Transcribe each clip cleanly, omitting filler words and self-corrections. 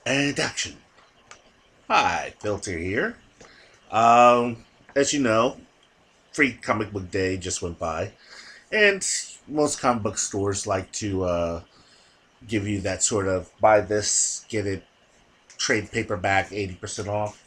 And action. Hi, Filter here. Um, as you know, Free Comic Book Day just went by, and most comic book stores like to give you that sort of buy this, get it, trade paperback 80% off.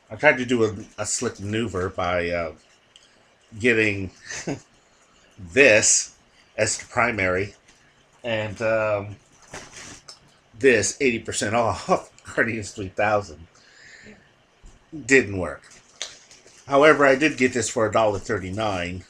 I tried to do a slick maneuver by getting this as the primary and this 80% off Guardians 3000. Didn't work. However, I did get this for $1.39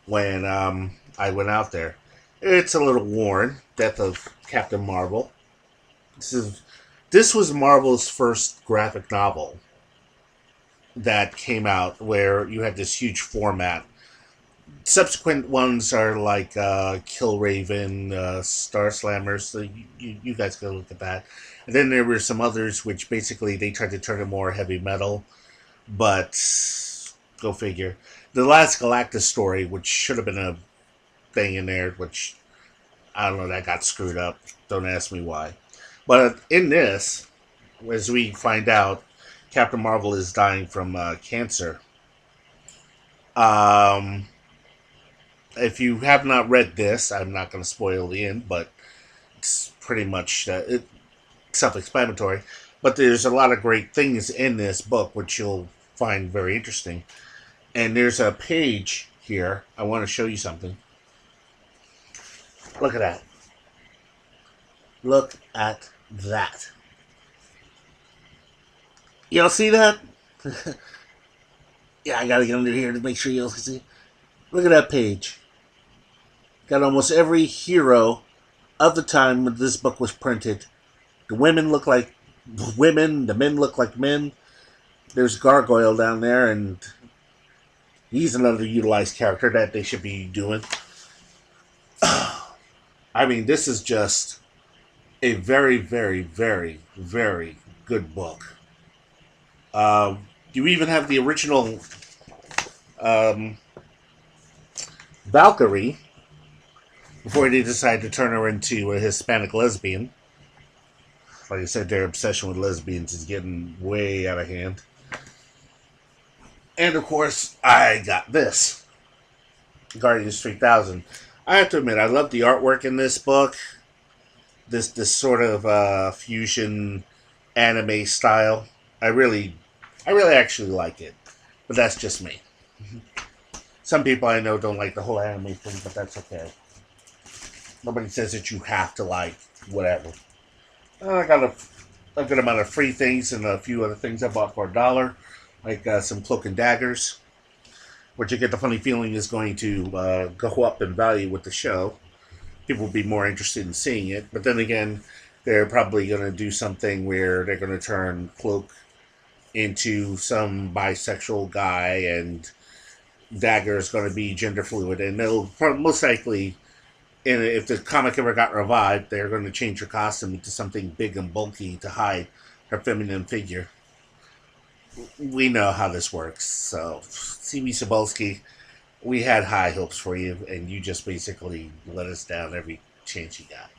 when I went out there. It's a little worn. Death of Captain Marvel. This is this was Marvel's first graphic novel that came out where you had this huge format. Subsequent ones are like Kill Raven, Star Slammers. So you guys go look at that. And then there were some others which basically they tried to turn it more heavy metal, but go figure. The last Galactus story, which should have been a thing in there, which I don't know, that got screwed up. Don't ask me why. But in this, as we find out, Captain Marvel is dying from cancer. Um, if you have not read this, I'm not going to spoil the end, but it's pretty much self-explanatory. But there's a lot of great things in this book, which you'll find very interesting. And there's a page here. I want to show you something. Look at that. Look at that. Y'all see that? Yeah, I gotta get under here to make sure y'all can see. Look at that page. Got almost every hero of the time when this book was printed. The women look like women, the men look like men. There's Gargoyle down there, and he's another utilized character that they should be doing. I mean, this is just a very, very, very, very good book. You even have the original um, Valkyrie before they decided to turn her into a Hispanic lesbian. Like I said, their obsession with lesbians is getting way out of hand. And of course, I got this Guardians 3000. I have to admit, I love the artwork in this book. This sort of fusion anime style. I really actually like it, but that's just me. Some people I know don't like the whole anime thing, but that's okay. Nobody says that you have to like whatever. I got a good amount of free things and a few other things I bought for $1, like some cloak and daggers, which I get the funny feeling is going to go up in value with the show. People will be more interested in seeing it, but then again, they're probably going to do something where they're going to turn Cloak into some bisexual guy, and Dagger is going to be gender fluid, and they'll most likely, and if the comic ever got revived, they're going to change her costume into something big and bulky to hide her feminine figure. We know how this works, so C.B. Cebulski, we had high hopes for you, and you just basically let us down every chance you got.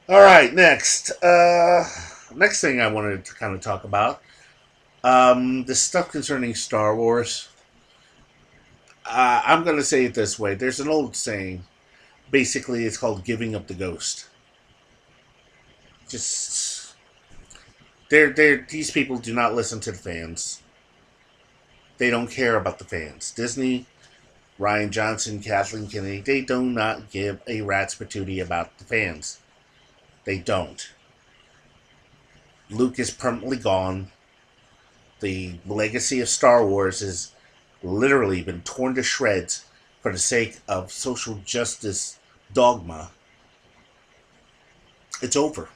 All right, next. Next thing I wanted to kind of talk about, the stuff concerning Star Wars. I'm going to say it this way. There's an old saying. Basically, it's called giving up the ghost. Just these people do not listen to the fans. They don't care about the fans. Disney, Ryan Johnson, Kathleen Kennedy, they do not give a rat's patootie about the fans. They don't. Luke is permanently gone. The legacy of Star Wars has literally been torn to shreds for the sake of social justice dogma. It's over.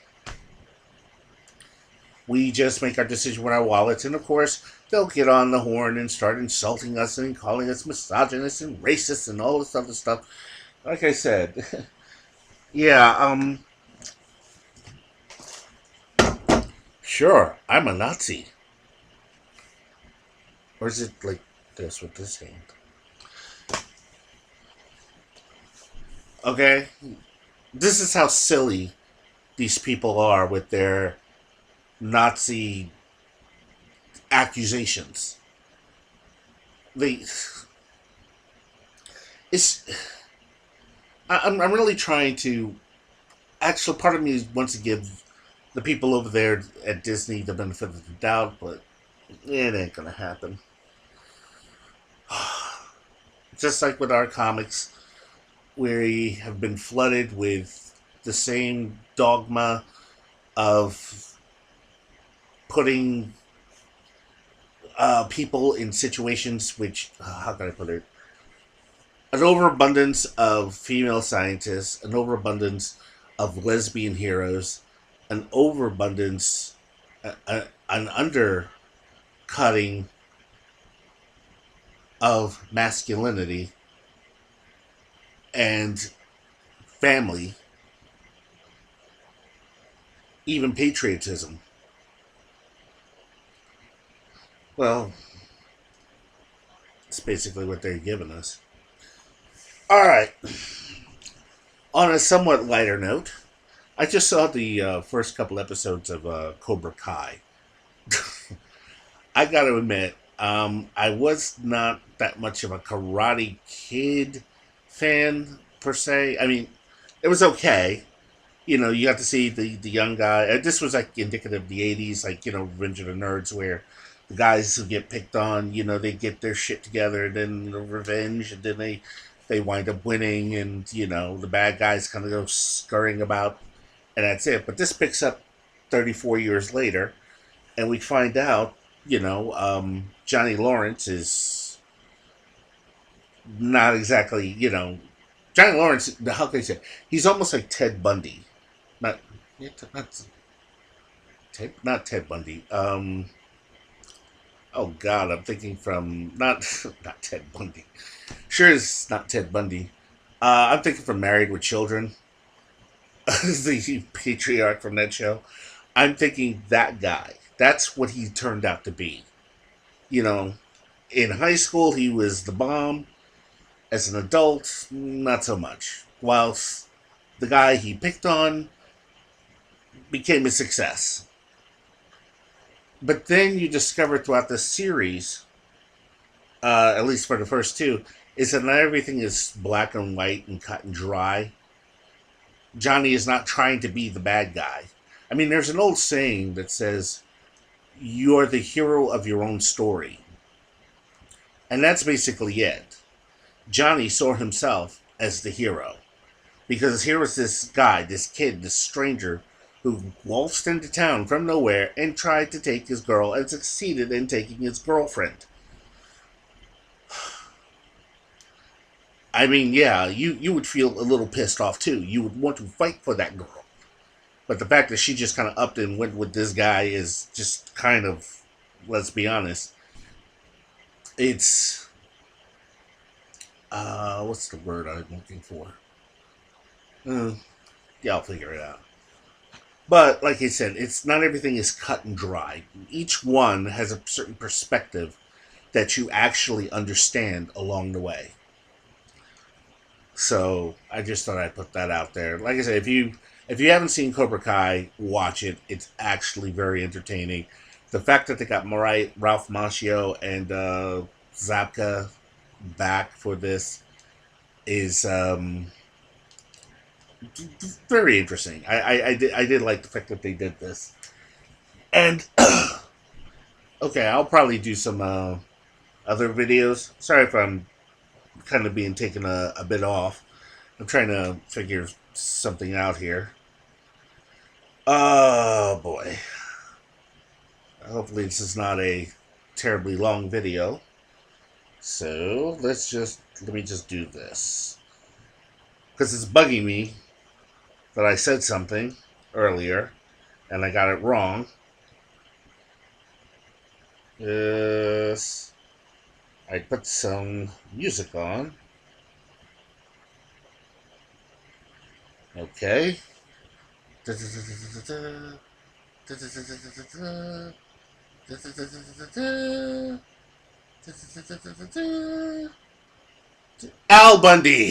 We just make our decision with our wallets, and of course, they'll get on the horn and start insulting us and calling us misogynist and racist and all this other stuff. Like I said, yeah, sure, I'm a Nazi. Or is it like this with this hand? Okay? This is how silly these people are with their Nazi accusations. They, it's. I'm really trying to. Actually, part of me wants to give the people over there at Disney the benefit of the doubt, but it ain't gonna happen. Just like with our comics, we have been flooded with the same dogma of putting people in situations which, how can I put it? An overabundance of female scientists, an overabundance of lesbian heroes, an overabundance, an undercutting of masculinity and family, even patriotism. Well, it's basically what they're giving us. All right. On a somewhat lighter note, I just saw the first couple episodes of Cobra Kai. I got to admit, I was not that much of a Karate Kid fan per se. I mean, it was okay. You know, you got to see the young guy. This was like indicative of the '80s, like Revenge of the Nerds, where the guys who get picked on, they get their shit together, and then the revenge, and then they wind up winning, and the bad guys kind of go scurrying about, and that's it. But this picks up 34 years later, and we find out, Johnny Lawrence is not exactly, Johnny Lawrence. How can I say? He's almost like Ted Bundy, not not Ted Bundy. Oh God, I'm thinking from not not Ted Bundy. Sure, it's not Ted Bundy. I'm thinking from Married with Children, the patriarch from that show. I'm thinking that guy. That's what he turned out to be. You know, in high school he was the bomb. As an adult, not so much. Whilst the guy he picked on became a success. But then you discover throughout the series, at least for the first two, is that not everything is black and white and cut and dry. Johnny is not trying to be the bad guy. I mean, there's an old saying that says, "You're the hero of your own story." And that's basically it. Johnny saw himself as the hero. Because here was this guy, this kid, this stranger, who waltzed into town from nowhere and tried to take his girl and succeeded in taking his girlfriend. I mean, yeah, you would feel a little pissed off too. You would want to fight for that girl. But the fact that she just kind of upped and went with this guy is just kind of, let's be honest, it's, what's the word I'm looking for? Yeah, I'll figure it out. But like I said, it's not everything is cut and dry. Each one has a certain perspective that you actually understand along the way. So I just thought I'd put that out there. Like I said, if you haven't seen Cobra Kai, watch it. It's actually very entertaining. The fact that they got Ralph Macchio and Zabka back for this is very interesting. I did like the fact that they did this. And okay, I'll probably do some other videos. Sorry if I'm kind of being taken a bit off. I'm trying to figure something out here. Oh boy. Hopefully this is not a terribly long video. So let me just do this. Because it's bugging me that I said something earlier and I got it wrong. Yes. I put some music on. Okay. Al Bundy.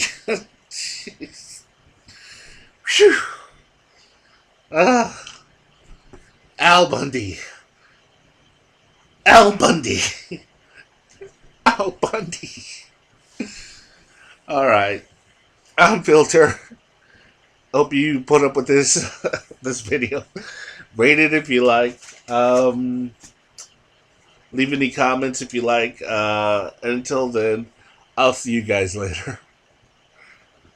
Jeez. Whew. Al Bundy. Al Bundy. Al Bundy. All right. I'm Filter. Hope you put up with this this video. Rate it if you like. Leave any comments if you like. Until then, I'll see you guys later.